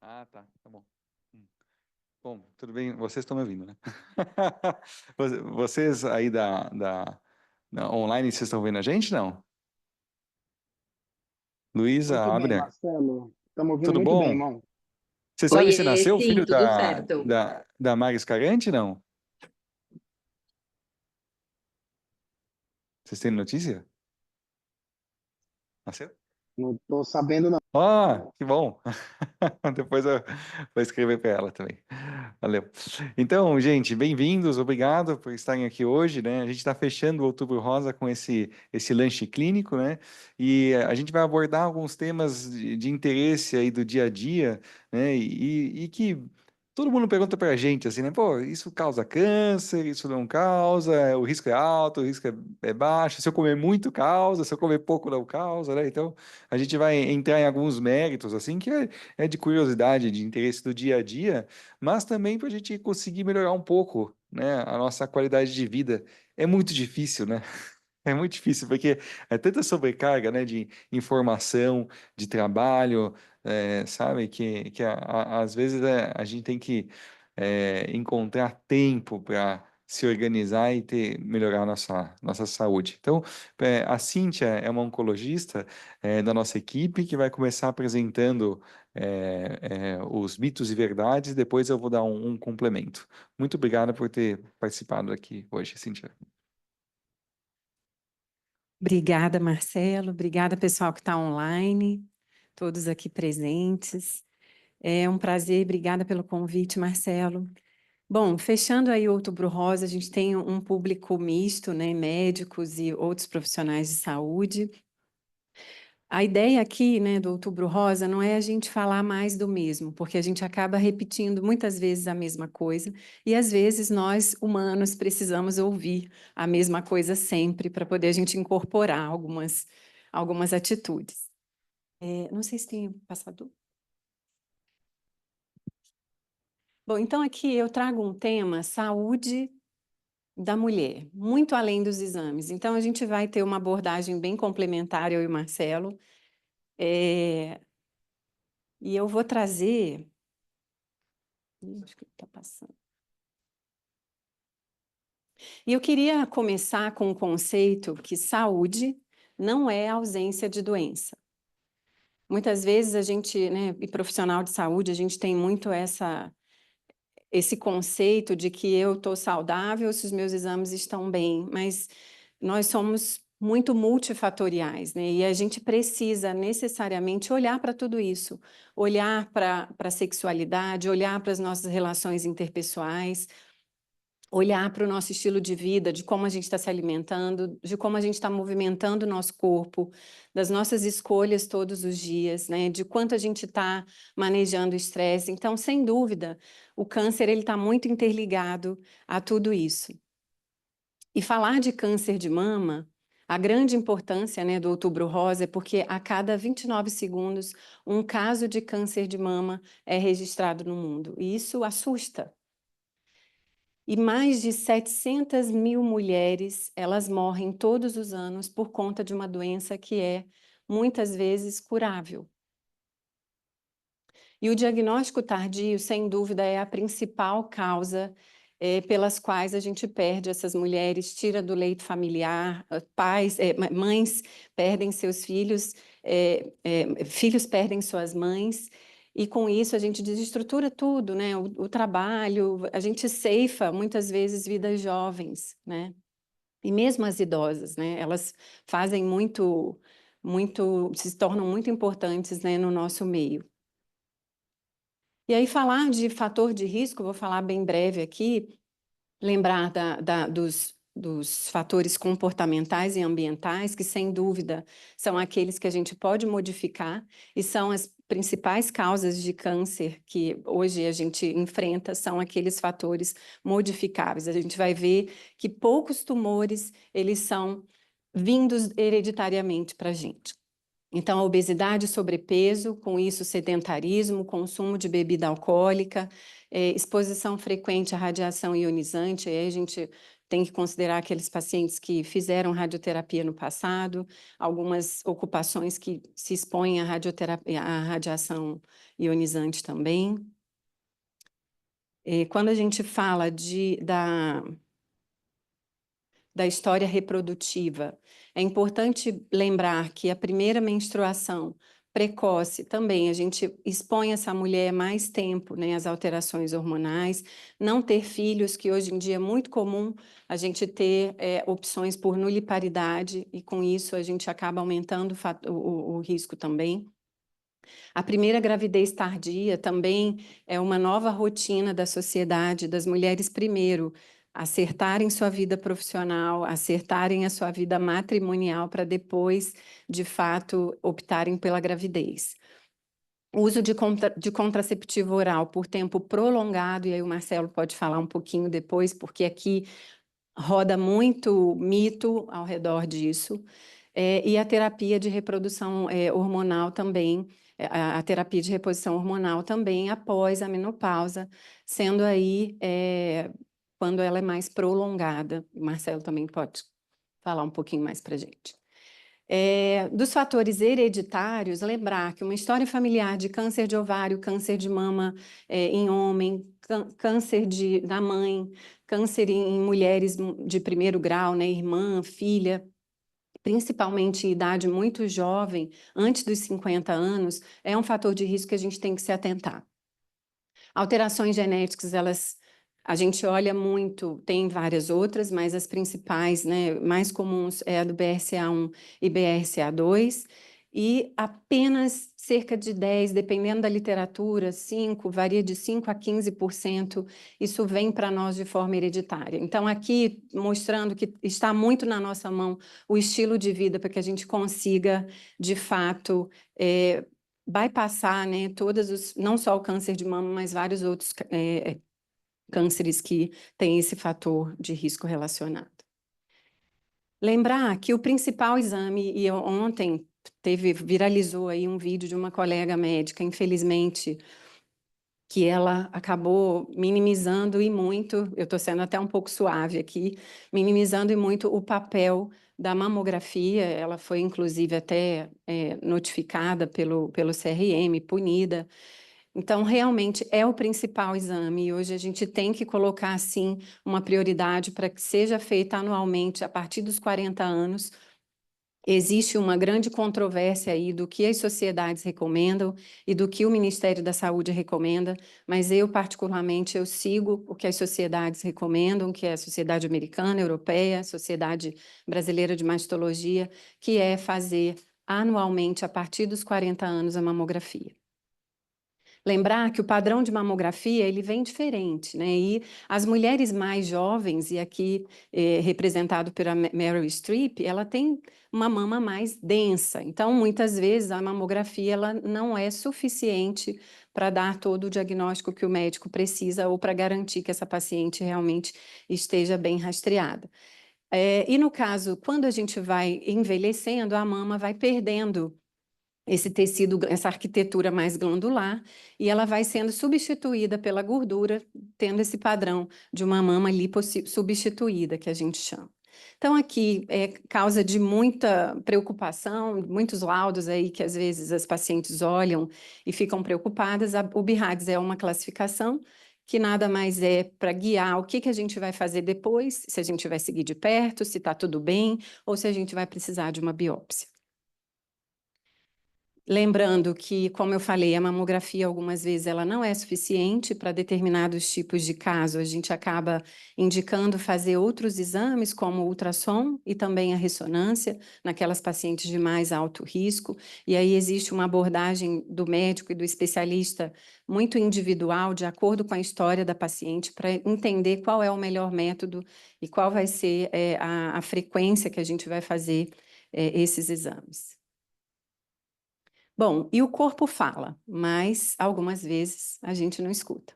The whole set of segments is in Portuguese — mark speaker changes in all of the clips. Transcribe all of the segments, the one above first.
Speaker 1: Ah, tá bom. Hum. Bom, tudo bem, vocês estão me ouvindo, né? Vocês aí da online, vocês estão vendo a gente, não? Luísa,
Speaker 2: Muito bem,
Speaker 1: Abner,
Speaker 2: Marcelo. Estamos ouvindo
Speaker 1: tudo
Speaker 2: muito bem,
Speaker 1: bom?
Speaker 2: irmão.
Speaker 1: Você sabe se
Speaker 3: Oiê,
Speaker 1: nasceu o
Speaker 3: sim,
Speaker 1: filho
Speaker 3: tudo
Speaker 1: da,
Speaker 3: certo.
Speaker 1: da, da Mari Scarante, não? Vocês têm notícia? Nasceu?
Speaker 2: Não estou sabendo, não.
Speaker 1: Ah, que bom. Depois eu vou escrever para ela também. Valeu. Então, gente, bem-vindos, obrigado por estarem aqui hoje, né? A gente está fechando o Outubro Rosa com esse lanche clínico, né? E a gente vai abordar alguns temas de interesse aí do dia a dia, né? E que todo mundo pergunta para a gente, assim, né? Pô, isso causa câncer, isso não causa, o risco é alto, o risco é baixo, se eu comer muito causa, se eu comer pouco não causa, né? Então, a gente vai entrar em alguns méritos, assim, que é de curiosidade, de interesse do dia a dia, mas também para a gente conseguir melhorar um pouco, né, a nossa qualidade de vida. É muito difícil, né? É muito difícil, porque é tanta sobrecarga, né, de informação, de trabalho, sabe, que às vezes a gente tem que encontrar tempo para se organizar e melhorar a nossa saúde. Então, a Cíntia é uma oncologista da nossa equipe que vai começar apresentando os mitos e verdades, depois eu vou dar um complemento. Muito obrigado por ter participado aqui hoje, Cíntia.
Speaker 3: Obrigada, Marcelo. Obrigada, pessoal que está online, todos aqui presentes. É um prazer, obrigada pelo convite, Marcelo. Bom, fechando aí o Outubro Rosa, a gente tem um público misto, né, médicos e outros profissionais de saúde. A ideia aqui, né, do Outubro Rosa não é a gente falar mais do mesmo, porque a gente acaba repetindo muitas vezes a mesma coisa, e às vezes nós, humanos, precisamos ouvir a mesma coisa sempre para poder a gente incorporar algumas atitudes. Não sei se tem passado. Bom, então aqui eu trago um tema, saúde da mulher, muito além dos exames. Então a gente vai ter uma abordagem bem complementar, eu e o Marcelo, e eu vou trazer. Acho que está passando. E eu queria começar com o conceito que saúde não é ausência de doença. Muitas vezes a gente, né, e profissional de saúde, a gente tem muito esse conceito de que eu estou saudável se os meus exames estão bem, mas nós somos muito multifatoriais, né? E a gente precisa necessariamente olhar para tudo isso, olhar para a sexualidade, olhar para as nossas relações interpessoais, olhar para o nosso estilo de vida, de como a gente está se alimentando, de como a gente está movimentando o nosso corpo, das nossas escolhas todos os dias, né? De quanto a gente está manejando o estresse. Então, sem dúvida, o câncer ele está muito interligado a tudo isso. E falar de câncer de mama, a grande importância, né, do Outubro Rosa é porque a cada 29 segundos um caso de câncer de mama é registrado no mundo. E isso assusta. E mais de 700 mil mulheres, elas morrem todos os anos por conta de uma doença que é, muitas vezes, curável. E o diagnóstico tardio, sem dúvida, é a principal causa pelas quais a gente perde essas mulheres, tira do leito familiar, mães perdem seus filhos, filhos perdem suas mães, e com isso a gente desestrutura tudo, né? O trabalho, a gente ceifa muitas vezes vidas jovens, né? E mesmo as idosas, né? Elas fazem se tornam muito importantes, né, no nosso meio. E aí, falar de fator de risco, vou falar bem breve aqui, lembrar dos fatores comportamentais e ambientais, que sem dúvida são aqueles que a gente pode modificar e são as principais causas de câncer que hoje a gente enfrenta, são aqueles fatores modificáveis. A gente vai ver que poucos tumores, eles são vindos hereditariamente para a gente. Então, a obesidade e sobrepeso, com isso sedentarismo, consumo de bebida alcoólica, exposição frequente à radiação ionizante, aí a gente tem que considerar aqueles pacientes que fizeram radioterapia no passado, algumas ocupações que se expõem à radioterapia, à radiação ionizante também. Quando a gente fala da história reprodutiva, é importante lembrar que a primeira menstruação precoce também, a gente expõe essa mulher mais tempo, né, às alterações hormonais, não ter filhos, que hoje em dia é muito comum a gente ter opções por nuliparidade, e com isso a gente acaba aumentando o risco também. A primeira gravidez tardia também é uma nova rotina da sociedade, das mulheres primeiro acertarem sua vida profissional, acertarem a sua vida matrimonial para depois, de fato, optarem pela gravidez. O uso de contraceptivo oral por tempo prolongado, e aí o Marcelo pode falar um pouquinho depois, porque aqui roda muito mito ao redor disso. E a terapia de reprodução hormonal também, a terapia de reposição hormonal também após a menopausa, sendo aí quando ela é mais prolongada. O Marcelo também pode falar um pouquinho mais para a gente. Dos fatores hereditários, lembrar que uma história familiar de câncer de ovário, câncer de mama em homem, câncer da mãe, câncer em mulheres de primeiro grau, né, irmã, filha, principalmente em idade muito jovem, antes dos 50 anos, é um fator de risco que a gente tem que se atentar. Alterações genéticas, a gente olha muito, tem várias outras, mas as principais, né, mais comuns é a do BRCA1 e BRCA2, e apenas cerca de 10, dependendo da literatura, varia de 5 a 15%, isso vem para nós de forma hereditária. Então, aqui, mostrando que está muito na nossa mão o estilo de vida para que a gente consiga, de fato, bypassar, né, não só o câncer de mama, mas vários outros cânceres que têm esse fator de risco relacionado. Lembrar que o principal exame, e ontem viralizou aí um vídeo de uma colega médica, infelizmente, que ela acabou minimizando e muito, eu estou sendo até um pouco suave aqui, minimizando e muito o papel da mamografia. Ela foi, inclusive, até notificada pelo CRM, punida. Então, realmente, é o principal exame, e hoje a gente tem que colocar, sim, uma prioridade para que seja feita anualmente, a partir dos 40 anos. Existe uma grande controvérsia aí do que as sociedades recomendam e do que o Ministério da Saúde recomenda, mas eu, particularmente, eu sigo o que as sociedades recomendam, que é a Sociedade Americana, Europeia, a Sociedade Brasileira de Mastologia, que é fazer anualmente, a partir dos 40 anos, a mamografia. Lembrar que o padrão de mamografia ele vem diferente, né? E as mulheres mais jovens, e aqui representado pela Meryl Streep, ela tem uma mama mais densa. Então, muitas vezes, a mamografia ela não é suficiente para dar todo o diagnóstico que o médico precisa ou para garantir que essa paciente realmente esteja bem rastreada. E no caso, quando a gente vai envelhecendo, a mama vai perdendo esse tecido, essa arquitetura mais glandular, e ela vai sendo substituída pela gordura, tendo esse padrão de uma mama lipossubstituída, que a gente chama. Então, aqui é causa de muita preocupação, muitos laudos aí que às vezes as pacientes olham e ficam preocupadas. O BIRADS é uma classificação que nada mais é para guiar o que a gente vai fazer depois, se a gente vai seguir de perto, se está tudo bem, ou se a gente vai precisar de uma biópsia. Lembrando que, como eu falei, a mamografia algumas vezes ela não é suficiente para determinados tipos de caso. A gente acaba indicando fazer outros exames, como o ultrassom e também a ressonância, naquelas pacientes de mais alto risco. E aí existe uma abordagem do médico e do especialista muito individual, de acordo com a história da paciente, para entender qual é o melhor método e qual vai ser a frequência que a gente vai fazer esses exames. Bom, e o corpo fala, mas algumas vezes a gente não escuta.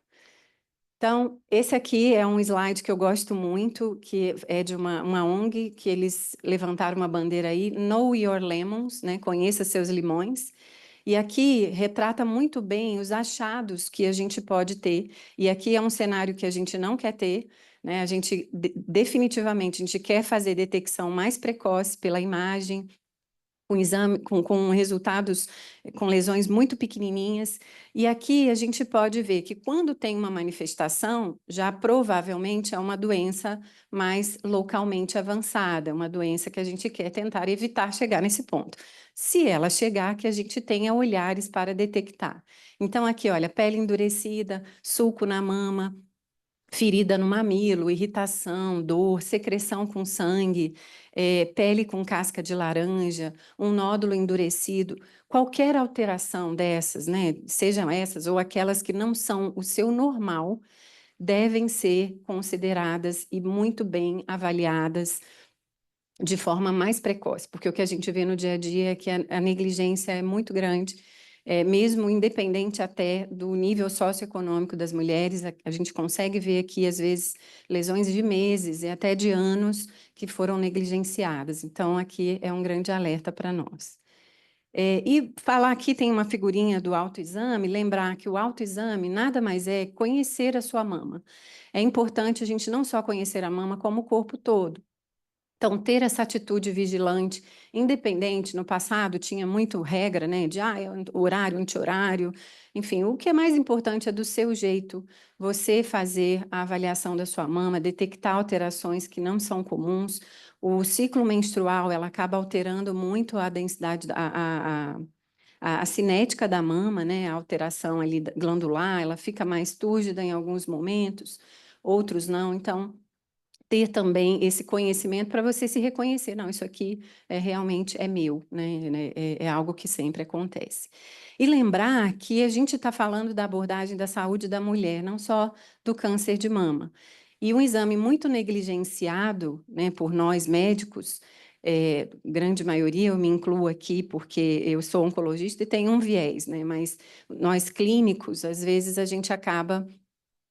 Speaker 3: Então, esse aqui é um slide que eu gosto muito, que é de uma ONG, que eles levantaram uma bandeira aí, Know Your Lemons, né? Conheça seus limões. E aqui retrata muito bem os achados que a gente pode ter. E aqui é um cenário que a gente não quer ter, né? A gente, definitivamente, a gente quer fazer detecção mais precoce pela imagem, com exame, com resultados, com lesões muito pequenininhas. E aqui a gente pode ver que quando tem uma manifestação, já provavelmente é uma doença mais localmente avançada, uma doença que a gente quer tentar evitar chegar nesse ponto. Se ela chegar, que a gente tenha olhares para detectar. Então aqui, olha, pele endurecida, sulco na mama, ferida no mamilo, irritação, dor, secreção com sangue, pele com casca de laranja, um nódulo endurecido, qualquer alteração dessas, né, sejam essas ou aquelas que não são o seu normal, devem ser consideradas e muito bem avaliadas de forma mais precoce, porque o que a gente vê no dia a dia é que a negligência é muito grande, mesmo independente até do nível socioeconômico das mulheres, a gente consegue ver aqui, às vezes, lesões de meses e até de anos que foram negligenciadas. Então, aqui é um grande alerta para nós. E falar aqui, tem uma figurinha do autoexame, lembrar que o autoexame nada mais é conhecer a sua mama. É importante a gente não só conhecer a mama, como o corpo todo. Então, ter essa atitude vigilante, independente, no passado tinha muito regra, né, de horário, anti-horário, enfim, o que é mais importante é do seu jeito, você fazer a avaliação da sua mama, detectar alterações que não são comuns. O ciclo menstrual, ela acaba alterando muito a densidade, a cinética da mama, né, a alteração ali glandular, ela fica mais túrgida em alguns momentos, outros não, então ter também esse conhecimento para você se reconhecer, não, isso aqui realmente é meu, né? É algo que sempre acontece. E lembrar que a gente está falando da abordagem da saúde da mulher, não só do câncer de mama. E um exame muito negligenciado, né, por nós médicos, grande maioria, eu me incluo aqui porque eu sou oncologista e tenho um viés, né? Mas nós clínicos, às vezes a gente acaba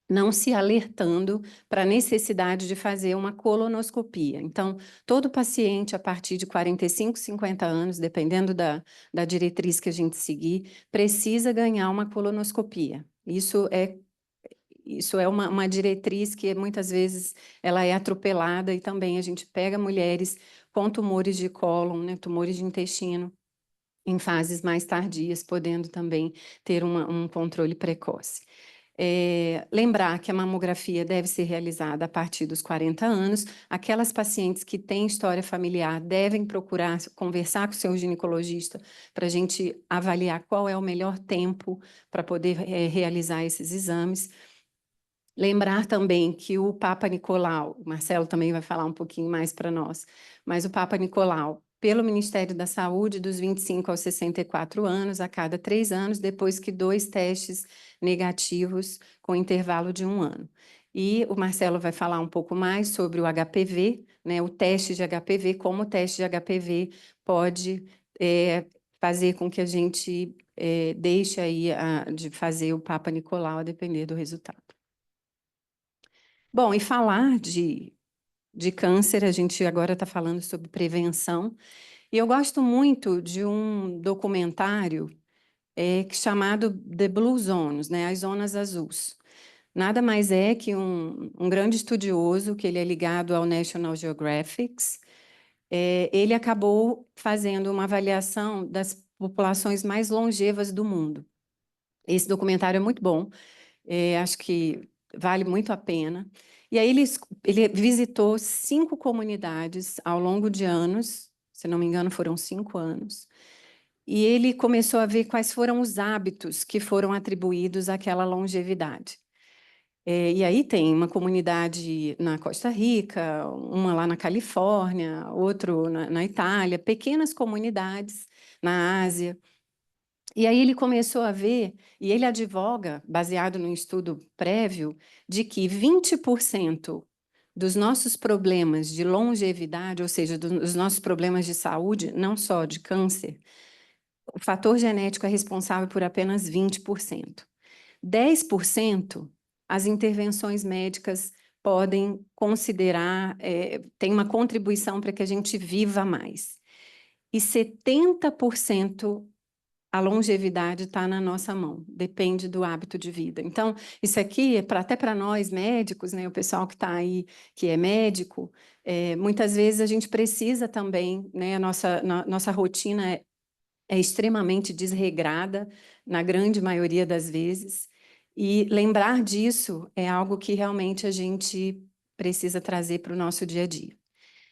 Speaker 3: não se alertando para a necessidade de fazer uma colonoscopia. Então, todo paciente a partir de 45, 50 anos, dependendo da diretriz que a gente seguir, precisa ganhar uma colonoscopia. Isso é uma diretriz que muitas vezes ela é atropelada e também a gente pega mulheres com tumores de cólon, né, tumores de intestino, em fases mais tardias, podendo também ter um controle precoce. Lembrar que a mamografia deve ser realizada a partir dos 40 anos. Aquelas pacientes que têm história familiar devem procurar conversar com o seu ginecologista para a gente avaliar qual é o melhor tempo para poder realizar esses exames. Lembrar também que o Papa Nicolau, o Marcelo também vai falar um pouquinho mais para nós, mas o Papa Nicolau, pelo Ministério da Saúde, dos 25 aos 64 anos, a cada 3 anos, depois que 2 testes negativos com intervalo de 1 ano. E o Marcelo vai falar um pouco mais sobre o HPV, né, o teste de HPV, como o teste de HPV pode fazer com que a gente deixe aí de fazer o Papa Nicolau a depender do resultado. Bom, e falar de câncer, a gente agora está falando sobre prevenção, e eu gosto muito de um documentário chamado The Blue Zones, né, as zonas azuis. Nada mais é que um grande estudioso, que ele é ligado ao National Geographic, ele acabou fazendo uma avaliação das populações mais longevas do mundo. Esse documentário é muito bom, acho que vale muito a pena. E aí ele visitou 5 comunidades ao longo de anos, se não me engano foram 5 anos, e ele começou a ver quais foram os hábitos que foram atribuídos àquela longevidade. E aí tem uma comunidade na Costa Rica, uma lá na Califórnia, outro na Itália, pequenas comunidades na Ásia. E aí ele começou a ver, e ele advoga, baseado num estudo prévio, de que 20% dos nossos problemas de longevidade, ou seja, dos nossos problemas de saúde, não só de câncer, o fator genético é responsável por apenas 20%. 10% as intervenções médicas podem considerar, tem uma contribuição para que a gente viva mais. E 70% a longevidade está na nossa mão, depende do hábito de vida. Então, isso aqui é até para nós médicos, né, o pessoal que está aí, que é médico, muitas vezes a gente precisa também, né, nossa rotina é extremamente desregrada, na grande maioria das vezes, e lembrar disso é algo que realmente a gente precisa trazer para o nosso dia a dia.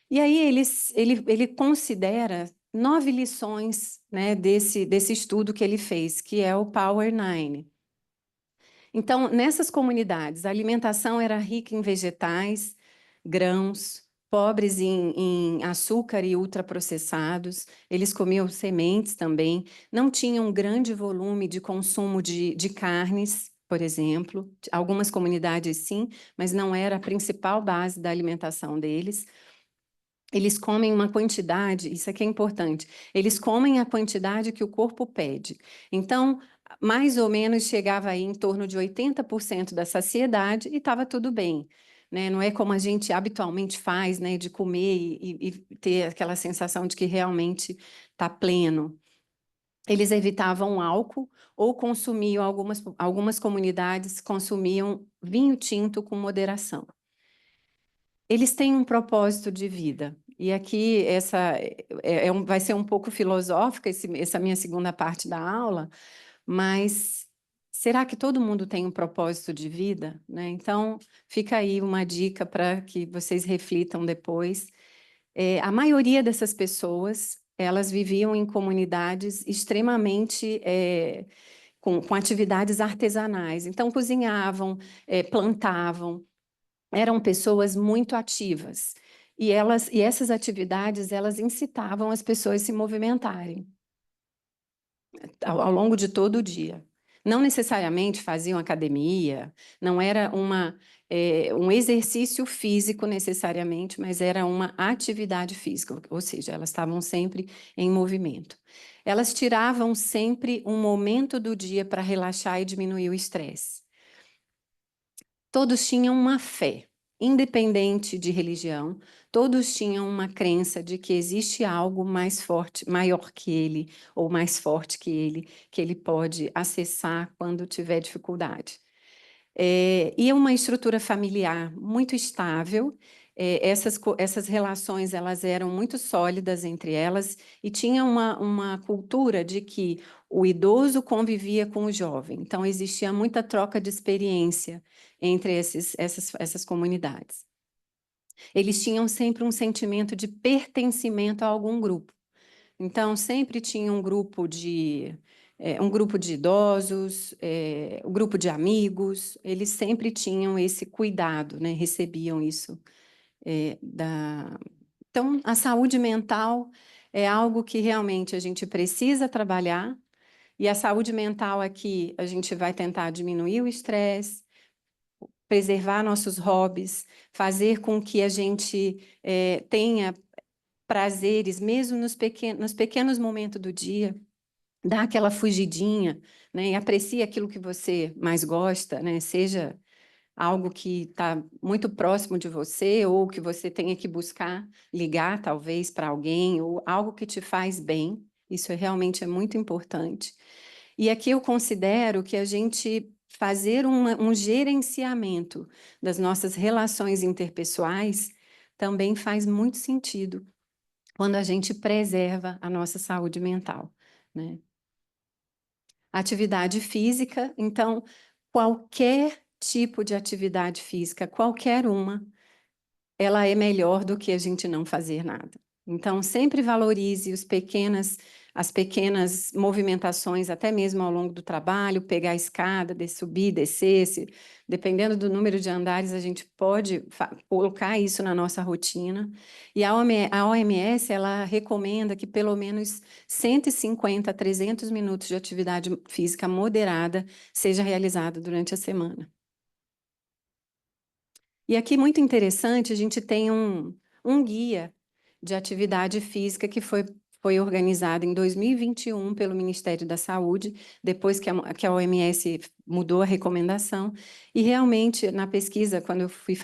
Speaker 3: E aí ele considera 9 lições, né, desse estudo que ele fez, que é o Power 9. Então, nessas comunidades, a alimentação era rica em vegetais, grãos, pobres em açúcar e ultraprocessados, eles comiam sementes também, não tinham um grande volume de consumo de carnes, por exemplo. Algumas comunidades sim, mas não era a principal base da alimentação deles. Eles comem uma quantidade, isso aqui é importante, eles comem a quantidade que o corpo pede. Então, mais ou menos chegava aí em torno de 80% da saciedade e estava tudo bem. Né? Não é como a gente habitualmente faz, né, de comer e ter aquela sensação de que realmente está pleno. Eles evitavam álcool ou consumiam, algumas comunidades consumiam vinho tinto com moderação. Eles têm um propósito de vida. E aqui vai ser um pouco filosófica essa minha segunda parte da aula, mas será que todo mundo tem um propósito de vida? Né? Então, fica aí uma dica para que vocês reflitam depois. A maioria dessas pessoas, elas viviam em comunidades extremamente com atividades artesanais. Então, cozinhavam, plantavam, eram pessoas muito ativas. E essas atividades, elas incitavam as pessoas a se movimentarem ao longo de todo o dia. Não necessariamente faziam academia, não era um exercício físico necessariamente, mas era uma atividade física, ou seja, elas estavam sempre em movimento. Elas tiravam sempre um momento do dia para relaxar e diminuir o estresse. Todos tinham uma fé, independente de religião, todos tinham uma crença de que existe algo mais forte, maior que ele, ou mais forte que ele pode acessar quando tiver dificuldade. E uma estrutura familiar muito estável, essas relações elas eram muito sólidas entre elas e tinha uma cultura de que o idoso convivia com o jovem. Então, existia muita troca de experiência entre essas comunidades. Eles tinham sempre um sentimento de pertencimento a algum grupo. Então, sempre tinha um grupo de idosos, um grupo de amigos, eles sempre tinham esse cuidado, né? Recebiam isso. Então, a saúde mental é algo que realmente a gente precisa trabalhar, e a saúde mental aqui, a gente vai tentar diminuir o estresse, preservar nossos hobbies, fazer com que a gente tenha prazeres, mesmo nos pequenos momentos do dia, dá aquela fugidinha, né, e aprecia aquilo que você mais gosta, né, seja algo que está muito próximo de você ou que você tenha que buscar ligar talvez para alguém ou algo que te faz bem. Isso realmente é muito importante. E aqui eu considero que a gente fazer um gerenciamento das nossas relações interpessoais também faz muito sentido quando a gente preserva a nossa saúde mental, né? Atividade física, então, qualquer tipo de atividade física, qualquer uma, ela é melhor do que a gente não fazer nada. Então, sempre valorize as pequenas movimentações, até mesmo ao longo do trabalho, pegar a escada, subir, descer, dependendo do número de andares, a gente pode colocar isso na nossa rotina. E a OMS, ela recomenda que pelo menos 150 a 300 minutos de atividade física moderada seja realizada durante a semana. E aqui, muito interessante, a gente tem um guia de atividade física que foi foi organizada em 2021 pelo Ministério da Saúde, depois que a OMS mudou a recomendação, e realmente na pesquisa, quando eu fui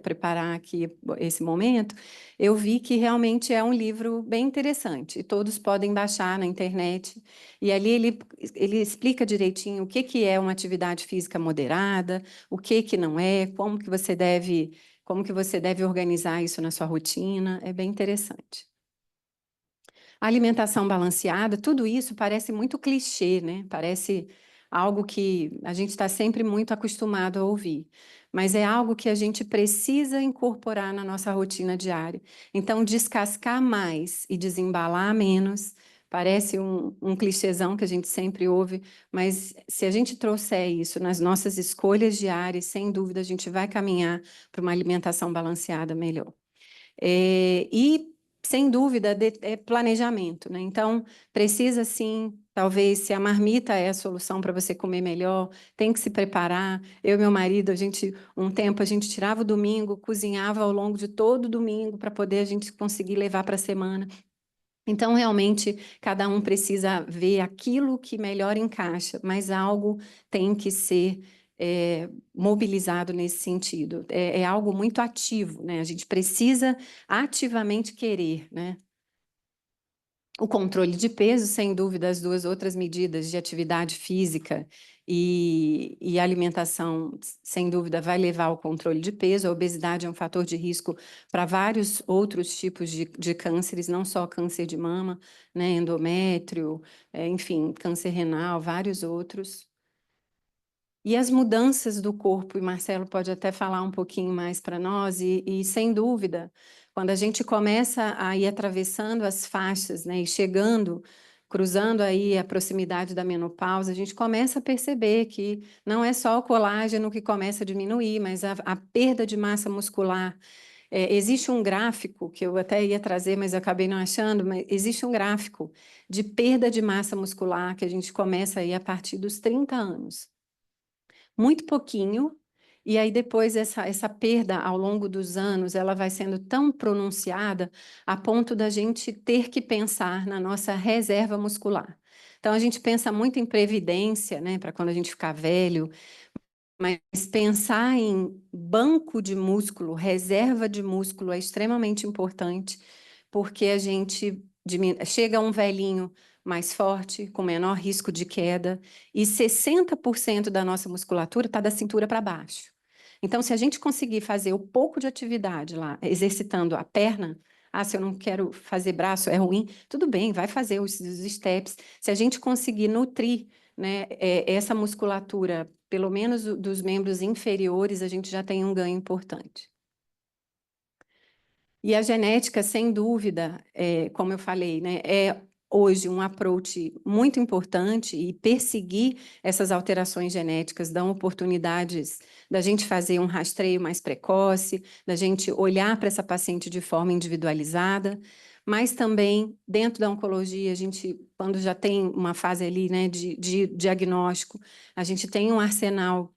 Speaker 3: preparar aqui esse momento, eu vi que realmente é um livro bem interessante, e todos podem baixar na internet, e ali ele explica direitinho o que é uma atividade física moderada, o que não é, como que você deve organizar isso na sua rotina, é bem interessante. A alimentação balanceada, tudo isso parece muito clichê, né? Parece algo que a gente está sempre muito acostumado a ouvir, mas é algo que a gente precisa incorporar na nossa rotina diária. Então, descascar mais e desembalar menos parece um clichêzão que a gente sempre ouve, mas se a gente trouxer isso nas nossas escolhas diárias, sem dúvida a gente vai caminhar para uma alimentação balanceada melhor. E, sem dúvida, é planejamento, né? Então, precisa sim, talvez, se a marmita é a solução para você comer melhor, tem que se preparar. Eu e meu marido, um tempo, a gente tirava o domingo, cozinhava ao longo de todo o domingo para poder a gente conseguir levar para a semana. Então, realmente, cada um precisa ver aquilo que melhor encaixa, mas algo tem que ser mobilizado nesse sentido. É algo muito ativo, né? A gente precisa ativamente querer, né? O controle de peso, sem dúvida, as duas outras medidas de atividade física e alimentação, sem dúvida, vai levar ao controle de peso. A obesidade é um fator de risco para vários outros tipos de cânceres, não só câncer de mama, né, endométrio, enfim, câncer renal, vários outros. E as mudanças do corpo, e Marcelo pode até falar um pouquinho mais para nós, e sem dúvida, quando a gente começa a ir atravessando as faixas, né, e chegando, cruzando aí a proximidade da menopausa, a gente começa a perceber que não é só o colágeno que começa a diminuir, mas a perda de massa muscular. Existe um gráfico, que eu até ia trazer, mas acabei não achando, mas existe um gráfico de perda de massa muscular que a gente começa aí a partir dos 30 anos. Muito pouquinho, e aí depois essa perda ao longo dos anos, ela vai sendo tão pronunciada a ponto da gente ter que pensar na nossa reserva muscular. Então, a gente pensa muito em previdência, né, para quando a gente ficar velho, mas pensar em banco de músculo, reserva de músculo é extremamente importante, porque a gente chega a um velhinho mais forte, com menor risco de queda, e 60% da nossa musculatura está da cintura para baixo. Então, se a gente conseguir fazer o pouco de atividade lá, exercitando a perna, se eu não quero fazer braço, é ruim, tudo bem, vai fazer os steps. Se a gente conseguir nutrir, né, essa musculatura, pelo menos dos membros inferiores, a gente já tem um ganho importante. E a genética, sem dúvida, como eu falei, né, é hoje um approach muito importante, e perseguir essas alterações genéticas dão oportunidades da gente fazer um rastreio mais precoce, da gente olhar para essa paciente de forma individualizada, mas também, dentro da oncologia, a gente, quando já tem uma fase ali, né, de diagnóstico, a gente tem um arsenal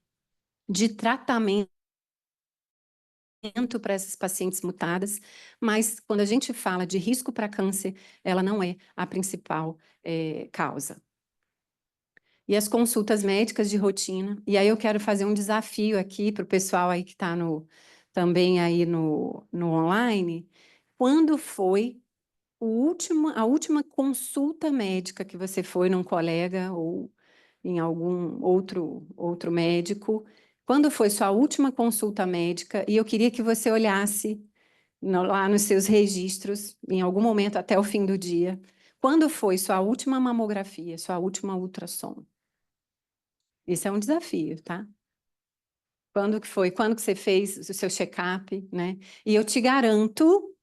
Speaker 3: de tratamento para essas pacientes mutadas, mas quando a gente fala de risco para câncer, ela não é a principal causa. E as consultas médicas de rotina, e aí eu quero fazer um desafio aqui para o pessoal aí que está também aí no online. Quando foi a última consulta médica que você foi num colega ou em algum outro médico? Quando foi sua última consulta médica? E eu queria que você olhasse lá nos seus registros, em algum momento até o fim do dia, quando foi sua última mamografia, sua última ultrassom? Esse é um desafio, tá? Quando que foi? Quando que você fez o seu check-up, né? E eu te garanto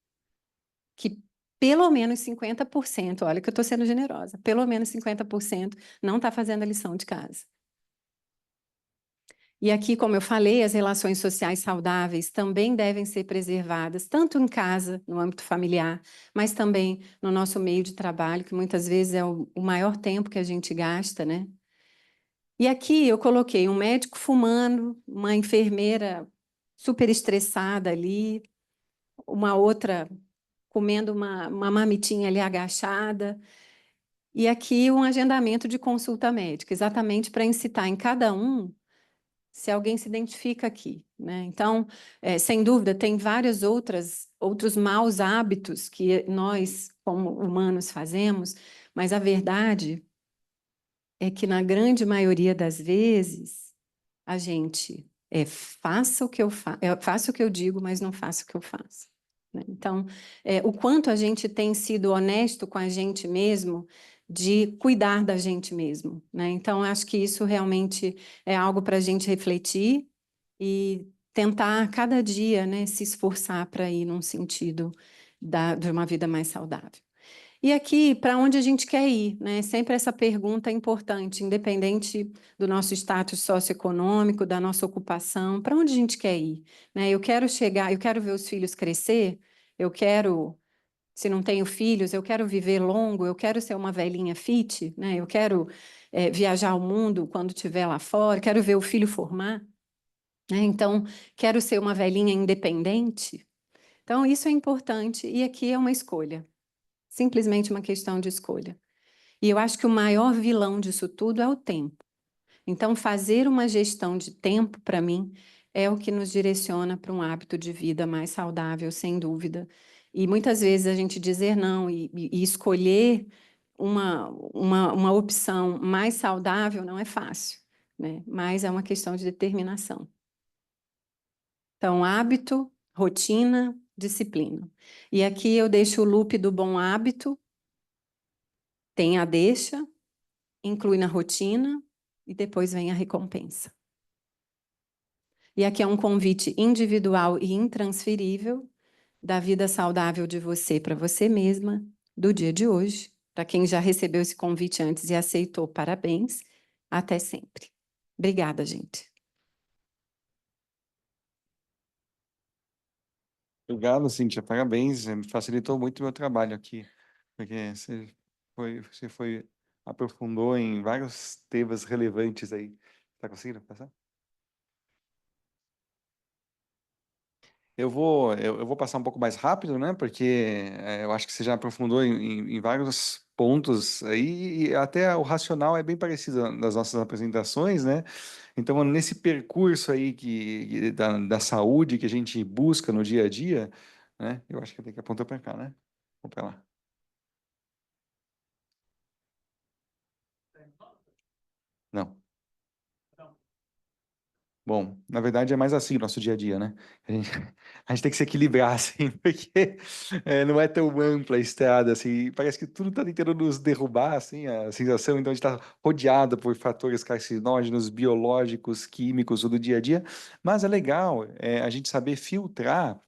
Speaker 3: que pelo menos 50%, olha que eu estou sendo generosa, pelo menos 50% não está fazendo a lição de casa. E aqui, como eu falei, as relações sociais saudáveis também devem ser preservadas, tanto em casa, no âmbito familiar, mas também no nosso meio de trabalho, que muitas vezes é o maior tempo que a gente gasta, né? E aqui eu coloquei um médico fumando, uma enfermeira super estressada ali, uma outra comendo uma marmitinha ali agachada. E aqui um agendamento de consulta médica, exatamente para incitar em cada um se alguém se identifica aqui, né? Então, sem dúvida, tem vários outros maus hábitos que nós, como humanos, fazemos, mas a verdade é que, na grande maioria das vezes, a gente faça o que eu faço o que eu digo, mas não faço o que eu faço, né? Então, o quanto a gente tem sido honesto com a gente mesmo, de cuidar da gente mesmo, né? Então, acho que isso realmente é algo para a gente refletir e tentar cada dia, né, se esforçar para ir num sentido de uma vida mais saudável. E aqui, para onde a gente quer ir, né? Sempre essa pergunta é importante, independente do nosso status socioeconômico, da nossa ocupação, para onde a gente quer ir, né? Eu quero chegar, eu quero ver os filhos crescer, eu quero, se não tenho filhos, eu quero viver longo, eu quero ser uma velhinha fit, né? Eu quero viajar o mundo quando estiver lá fora, quero ver o filho formar, né? Então, quero ser uma velhinha independente. Então, isso é importante e aqui é uma escolha. Simplesmente uma questão de escolha. E eu acho que o maior vilão disso tudo é o tempo. Então, fazer uma gestão de tempo, para mim, é o que nos direciona para um hábito de vida mais saudável, sem dúvida. E muitas vezes a gente dizer não e escolher uma opção mais saudável não é fácil, né? Mas é uma questão de determinação. Então, hábito, rotina, disciplina. E aqui eu deixo o loop do bom hábito. Tem a deixa, inclui na rotina e depois vem a recompensa. E aqui é um convite individual e intransferível da vida saudável de você para você mesma, do dia de hoje. Para quem já recebeu esse convite antes e aceitou, parabéns. Até sempre. Obrigada, gente.
Speaker 1: Obrigado, Cíntia, parabéns, facilitou muito o meu trabalho aqui, porque você foi, aprofundou em vários temas relevantes aí. Tá conseguindo passar? Eu vou passar um pouco mais rápido, né? Porque eu acho que você já aprofundou em vários pontos aí, e até o racional é bem parecido das nossas apresentações, né? Então, nesse percurso aí da saúde que a gente busca no dia a dia, né? Eu acho que tem que apontar para cá, né? Vamos para lá. Não. Bom, na verdade é mais assim o nosso dia a dia, né? A gente, a gente tem que se equilibrar, assim, porque não é tão ampla a estrada, assim, parece que tudo está tentando nos derrubar, assim, a sensação, então a gente está rodeado por fatores carcinógenos, biológicos, químicos, do dia a dia, mas é legal a gente saber filtrar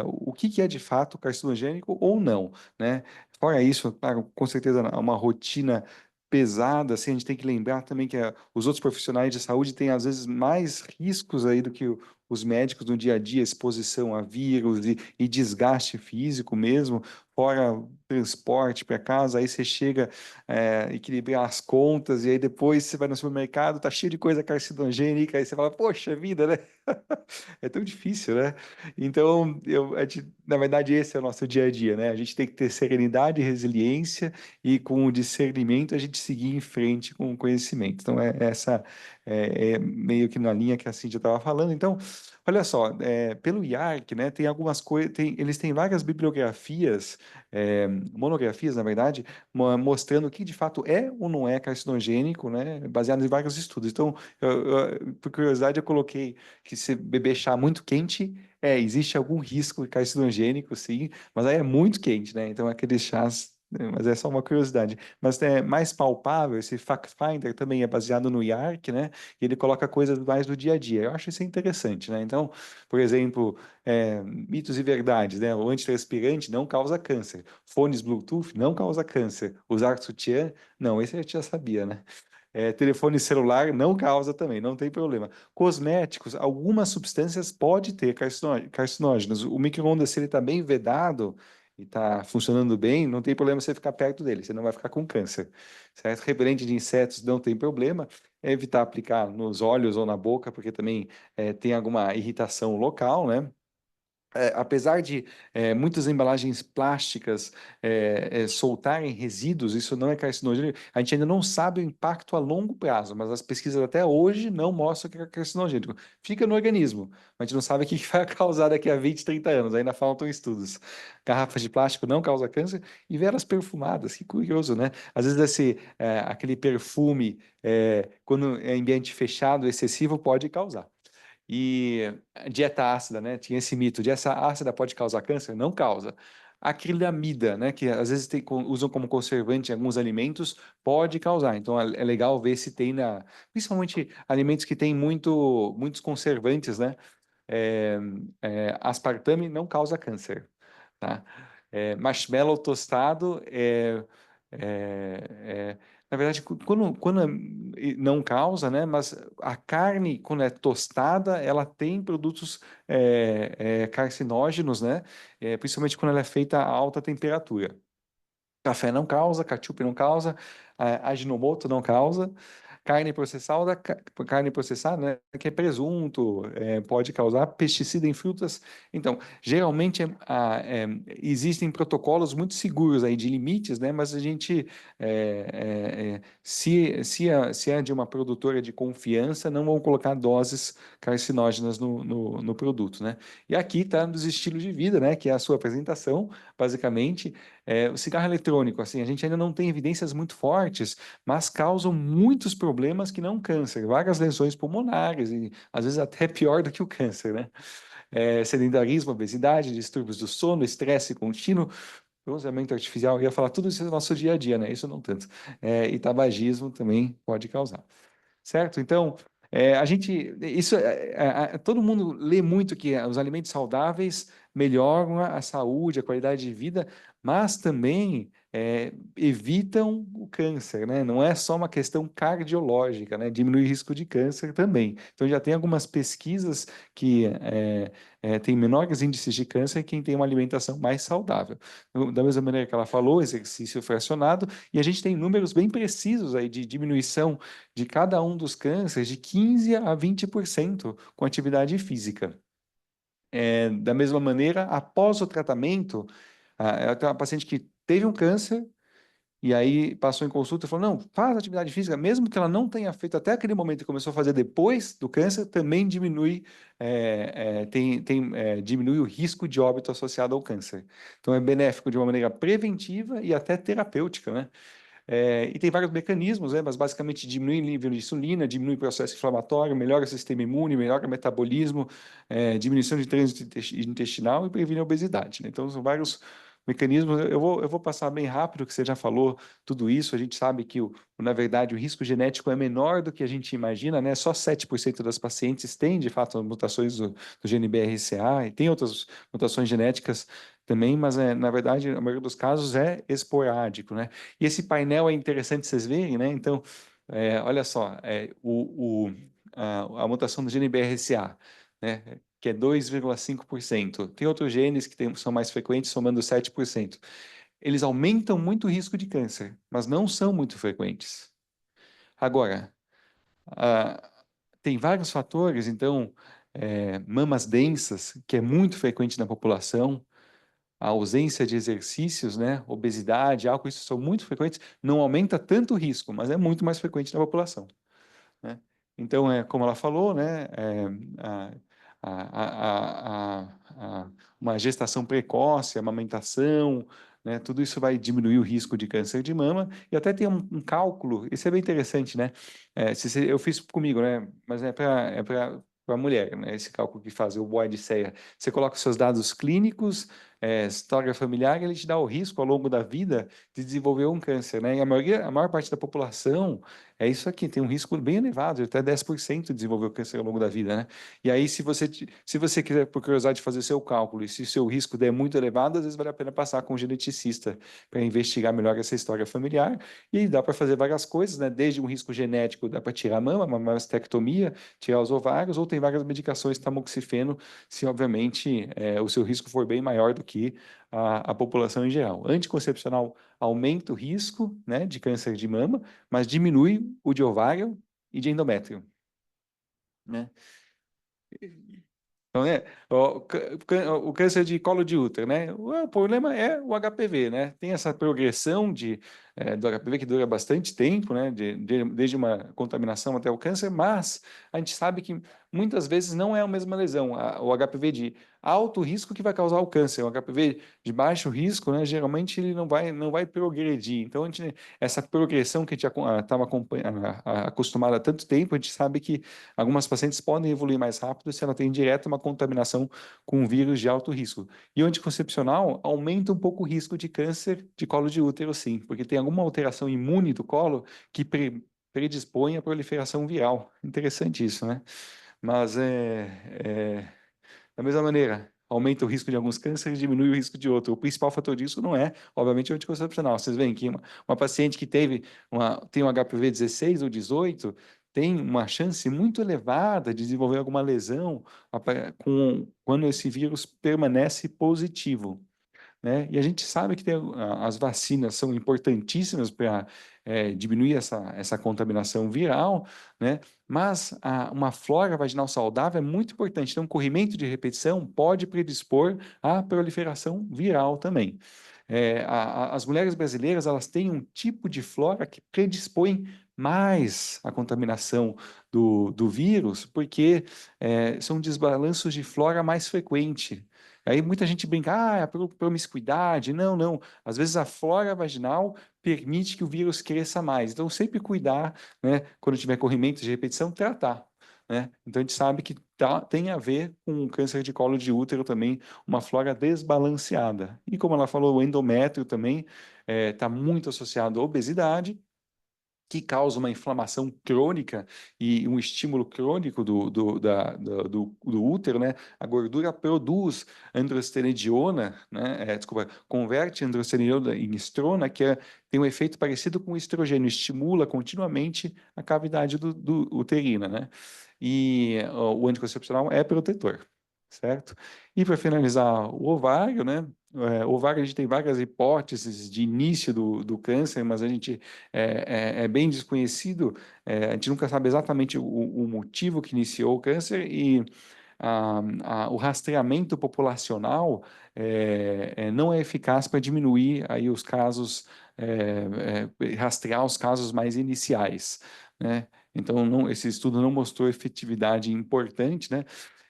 Speaker 1: o que é de fato carcinogênico ou não, né? Fora isso, claro, com certeza uma rotina pesada, assim, a gente tem que lembrar também que os outros profissionais de saúde têm, às vezes, mais riscos aí do que os médicos no dia a dia, exposição a vírus e desgaste físico mesmo, fora o transporte para casa, aí você chega equilibrar as contas e aí depois você vai no supermercado, tá cheio de coisa carcinogênica, aí você fala, poxa vida, né? É tão difícil, né? Então, na verdade, esse é o nosso dia a dia, né? A gente tem que ter serenidade e resiliência e com o discernimento a gente seguir em frente com o conhecimento. Então, é meio que na linha que a Cíntia estava falando. Então, olha só, pelo IARC, né, tem algumas coisas, eles têm várias bibliografias, monografias, na verdade, mostrando o que de fato é ou não é carcinogênico, né, baseado em vários estudos. Então, por curiosidade, eu coloquei que se beber chá muito quente, existe algum risco carcinogênico, sim, mas aí é muito quente, né? Então, aqueles chás. Mas é só uma curiosidade. Mas é mais palpável, esse Fact Finder também é baseado no IARC, né? E ele coloca coisas mais do dia a dia. Eu acho isso interessante, né? Então, por exemplo, mitos e verdades, né? O antitranspirante não causa câncer. Fones Bluetooth não causa câncer. Usar sutiã, não, esse a gente já sabia, né? Telefone celular não causa também, não tem problema. Cosméticos, algumas substâncias pode ter carcinógenos. O micro-ondas, se ele está bem vedado e está funcionando bem, não tem problema você ficar perto dele, você não vai ficar com câncer, certo? Repelente de insetos não tem problema. É evitar aplicar nos olhos ou na boca, porque também tem alguma irritação local, né? apesar de muitas embalagens plásticas soltarem resíduos, isso não é carcinogênico, a gente ainda não sabe o impacto a longo prazo, mas as pesquisas até hoje não mostram que é carcinogênico. Fica no organismo, mas a gente não sabe o que vai causar daqui a 20, 30 anos, ainda faltam estudos. Garrafas de plástico não causam câncer e velas perfumadas, que curioso, né? Às vezes aquele perfume, quando é ambiente fechado, excessivo, pode causar. E dieta ácida, né? Tinha esse mito, dieta ácida pode causar câncer? Não causa. Acrilamida, né? Que às vezes usam como conservante em alguns alimentos, pode causar. Então é legal ver se tem principalmente alimentos que têm muitos conservantes, né? Aspartame não causa câncer, tá? Marshmallow tostado na verdade, quando não causa, né? Mas a carne, quando é tostada, ela tem produtos carcinógenos, né? Principalmente quando ela é feita a alta temperatura. Café não causa, ketchup não causa, Ajinomoto não causa. Carne processada, né, que é presunto, pode causar pesticida em frutas. Então, geralmente existem protocolos muito seguros aí de limites, né, mas a gente, se é de uma produtora de confiança, não vão colocar doses carcinógenas no produto, né? E aqui está dos estilos de vida, né, que é a sua apresentação, basicamente. O cigarro eletrônico, assim, a gente ainda não tem evidências muito fortes, mas causam muitos problemas que não câncer, várias lesões pulmonares e às vezes até pior do que o câncer, né? Sedentarismo, obesidade, distúrbios do sono, estresse contínuo, bronzeamento artificial, eu ia falar tudo isso no nosso dia a dia, né? Isso não tanto. E tabagismo também pode causar. Certo? Então, todo mundo lê muito que os alimentos saudáveis melhoram a saúde, a qualidade de vida, mas também evitam o câncer, né? Não é só uma questão cardiológica, né? Diminui o risco de câncer também. Então, já tem algumas pesquisas que têm menores índices de câncer quem tem uma alimentação mais saudável. Da mesma maneira que ela falou, exercício fracionado, e a gente tem números bem precisos aí de diminuição de cada um dos cânceres de 15 a 20% com atividade física. Da mesma maneira, após o tratamento, eu tenho uma paciente que teve um câncer e aí passou em consulta e falou, não, faz atividade física, mesmo que ela não tenha feito até aquele momento e começou a fazer depois do câncer, também diminui, diminui o risco de óbito associado ao câncer. Então é benéfico de uma maneira preventiva e até terapêutica, né? E tem vários mecanismos, né? Mas basicamente diminui o nível de insulina, diminui o processo inflamatório, melhora o sistema imune, melhora o metabolismo, diminuição de trânsito intestinal e previne a obesidade, né? Então são vários mecanismos. Eu vou passar bem rápido, que você já falou tudo isso. A gente sabe que, na verdade, o risco genético é menor do que a gente imagina, né? Só 7% das pacientes têm, de fato, mutações do gene BRCA, e tem outras mutações genéticas também, mas, na verdade, a maioria dos casos é esporádico, né? E esse painel é interessante vocês verem, né? Então, olha só, a mutação do gene BRCA, né? Que é 2,5%. Tem outros genes que são mais frequentes, somando 7%. Eles aumentam muito o risco de câncer, mas não são muito frequentes. Agora, ah, tem vários fatores, então, mamas densas, que é muito frequente na população, a ausência de exercícios, né, obesidade, álcool, isso são muito frequentes, não aumenta tanto o risco, mas é muito mais frequente na população, né? Então, como ela falou, né, a, uma gestação precoce, amamentação, né, tudo isso vai diminuir o risco de câncer de mama, e até tem um cálculo, isso é bem interessante, né? Eu fiz comigo, né, mas é para a mulher, né, esse cálculo que faz o Boyd-Seyer. Você coloca os seus dados clínicos, história familiar, ele te dá o risco ao longo da vida de desenvolver um câncer, né? E a maior parte da população é isso aqui, tem um risco bem elevado, até 10% de desenvolver o câncer ao longo da vida, né? E aí, se você quiser, por curiosidade, fazer seu cálculo, e se o seu risco der muito elevado, às vezes vale a pena passar com um geneticista para investigar melhor essa história familiar. E dá para fazer várias coisas, né? Desde um risco genético, dá para tirar a mama, uma mastectomia, tirar os ovários, ou tem várias medicações, tamoxifeno, se obviamente o seu risco for bem maior do que a população em geral. Anticoncepcional aumenta o risco, né, de câncer de mama, mas diminui o de ovário e de endométrio, né? Então, né, o câncer de colo de útero, né? O problema é o HPV, né? Tem essa progressão do HPV que dura bastante tempo, né? Desde uma contaminação até o câncer, mas a gente sabe que muitas vezes não é a mesma lesão. O HPV de alto risco que vai causar o câncer. O HPV de baixo risco, né? Geralmente ele não vai progredir. Então, essa progressão que a gente estava acostumado há tanto tempo, a gente sabe que algumas pacientes podem evoluir mais rápido se ela tem direto uma contaminação com um vírus de alto risco. E o anticoncepcional aumenta um pouco o risco de câncer de colo de útero, sim, porque tem alguma alteração imune do colo que predispõe à proliferação viral. Interessante isso, né? Mas da mesma maneira, aumenta o risco de alguns cânceres e diminui o risco de outro. O principal fator disso não é, obviamente, o anticoncepcional. Vocês veem que uma paciente que tem um HPV 16 ou 18 tem uma chance muito elevada de desenvolver alguma lesão quando esse vírus permanece positivo, né? E a gente sabe que as vacinas são importantíssimas para diminuir essa contaminação viral, né? Mas uma flora vaginal saudável é muito importante. Então, corrimento de repetição pode predispor à proliferação viral também. As mulheres brasileiras, elas têm um tipo de flora que predispõe mais à contaminação do vírus, porque são desbalanços de flora mais frequente. Aí muita gente brinca, é a promiscuidade. Não, não. Às vezes a flora vaginal permite que o vírus cresça mais. Então, sempre cuidar, né, quando tiver corrimento de repetição, tratar, né? Então, a gente sabe que tem a ver com o câncer de colo de útero também, uma flora desbalanceada. E como ela falou, o endométrio também está muito associado à obesidade, que causa uma inflamação crônica e um estímulo crônico do útero, né? A gordura produz androstenediona, né? Desculpa, converte androstenediona em estrona, tem um efeito parecido com o estrogênio, estimula continuamente a cavidade do uterina, né? E o anticoncepcional é protetor, certo? E para finalizar, o ovário, né? O ovário, a gente tem várias hipóteses de início do câncer, mas a gente é bem desconhecido, a gente nunca sabe exatamente o motivo que iniciou o câncer e o rastreamento populacional não é eficaz para diminuir aí os casos, rastrear os casos mais iniciais, né? Então, esse estudo não mostrou efetividade importante, né?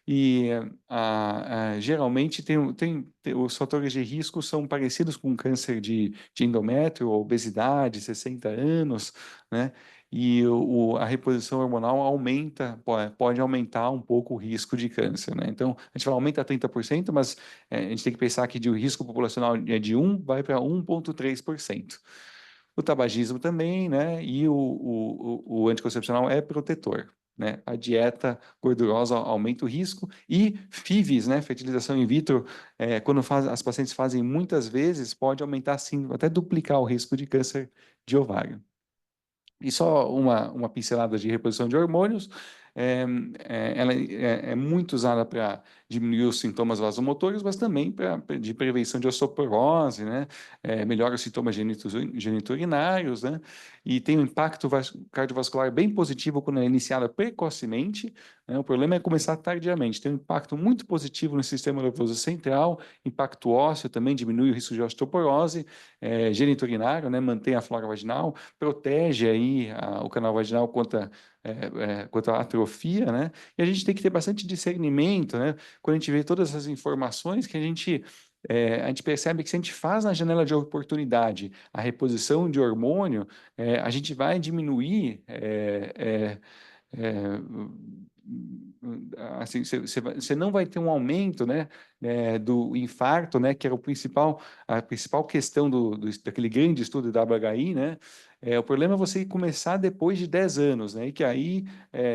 Speaker 1: E geralmente os fatores de risco são parecidos com câncer de endométrio, obesidade, 60 anos, né? E a reposição hormonal pode aumentar um pouco o risco de câncer, né? Então, a gente fala aumenta 30%, mas a gente tem que pensar que o risco populacional é de 1, vai para 1,3%. O tabagismo também, né? E o anticoncepcional é protetor, né? A dieta gordurosa aumenta o risco e FIVs, né? Fertilização in vitro, quando as pacientes fazem muitas vezes, pode aumentar sim, até duplicar o risco de câncer de ovário. E só uma pincelada de reposição de hormônios, ela é muito usada para diminuir os sintomas vasomotores, mas também de prevenção de osteoporose, né? Melhora os sintomas geniturinários, né? E tem um impacto cardiovascular bem positivo quando é iniciada precocemente, né? O problema é começar tardiamente. Tem um impacto muito positivo no sistema nervoso central, impacto ósseo também, diminui o risco de osteoporose, geniturinário, né? Mantém a flora vaginal, protege aí o canal vaginal contra a atrofia, né? E a gente tem que ter bastante discernimento, né? Quando a gente vê todas essas informações, que a gente percebe que se a gente faz na janela de oportunidade a reposição de hormônio, a gente vai diminuir é, assim, você não vai ter um aumento, né, do infarto, né, que era a principal questão daquele grande estudo da WHI, né, o problema é você começar depois de 10 anos, né, e que aí,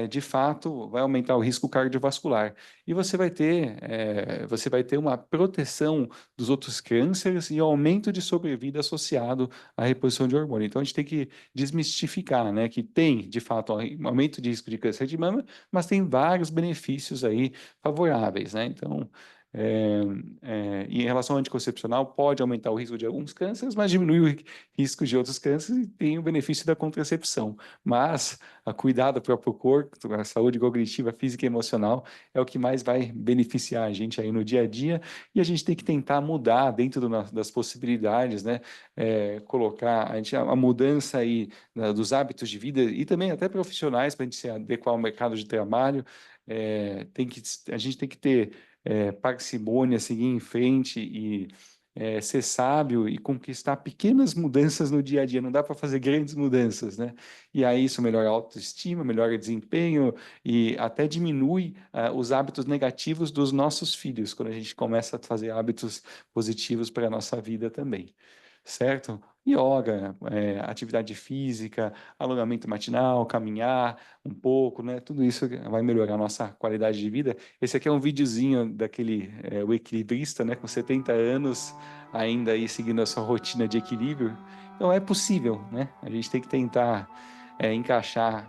Speaker 1: de fato, vai aumentar o risco cardiovascular. E você vai ter uma proteção dos outros cânceres e aumento de sobrevida associado à reposição de hormônio. Então, a gente tem que desmistificar, né, que tem, de fato, um aumento de risco de câncer de mama, mas tem vários benefícios aí favoráveis, né? Então, E em relação ao anticoncepcional, pode aumentar o risco de alguns cânceres, mas diminui o risco de outros cânceres e tem o benefício da contracepção. Mas a cuidar do próprio corpo, a saúde cognitiva, física e emocional é o que mais vai beneficiar a gente aí no dia a dia, e a gente tem que tentar mudar dentro das possibilidades, né? Colocar a mudança aí dos hábitos de vida e também até profissionais para a gente se adequar ao mercado de trabalho. A gente tem que ter parcimônia, seguir em frente e ser sábio e conquistar pequenas mudanças no dia a dia. Não dá para fazer grandes mudanças, né? E aí isso melhora a autoestima, melhora o desempenho e até diminui os hábitos negativos dos nossos filhos, quando a gente começa a fazer hábitos positivos para a nossa vida também. Certo? Yoga, atividade física, alongamento matinal, caminhar um pouco, né? Tudo isso vai melhorar a nossa qualidade de vida. Esse aqui é um videozinho daquele, o equilibrista, né? Com 70 anos, ainda aí seguindo a sua rotina de equilíbrio. Então é possível, né? A gente tem que tentar encaixar.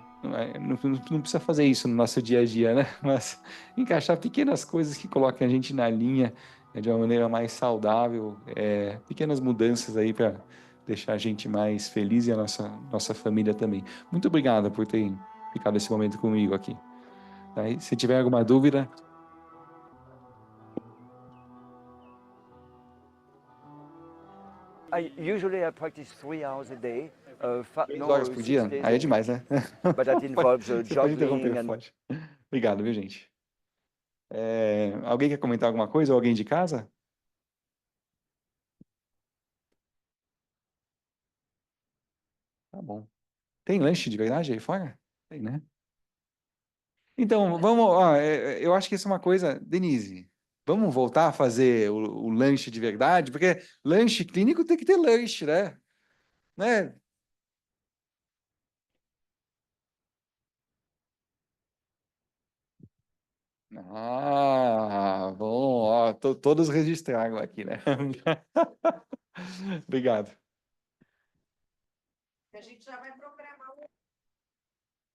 Speaker 1: Não precisa fazer isso no nosso dia a dia, né? Mas encaixar pequenas coisas que coloquem a gente na linha de uma maneira mais saudável, pequenas mudanças aí para deixar a gente mais feliz e a nossa família também. Muito obrigado por ter ficado esse momento comigo aqui. Tá? E se tiver alguma dúvida,
Speaker 4: Usually I practice 3 hours a day.
Speaker 1: 3
Speaker 4: no,
Speaker 1: horas por
Speaker 4: 6
Speaker 1: dia?
Speaker 4: days
Speaker 1: Aí
Speaker 4: a
Speaker 1: é
Speaker 4: week.
Speaker 1: demais, né?
Speaker 4: But that involves
Speaker 1: Você pode interromper,
Speaker 4: juggling and
Speaker 1: pode. Obrigado, viu, gente? Alguém quer comentar alguma coisa? Ou alguém de casa? Tá bom. Tem lanche de verdade aí fora? Tem, né? Então, vamos, eu acho que isso é uma coisa, Denise, vamos voltar a fazer o lanche de verdade, porque lanche clínico tem que ter lanche, né? Bom, ó, todos registraram aqui, né? Obrigado.
Speaker 5: A gente já vai programar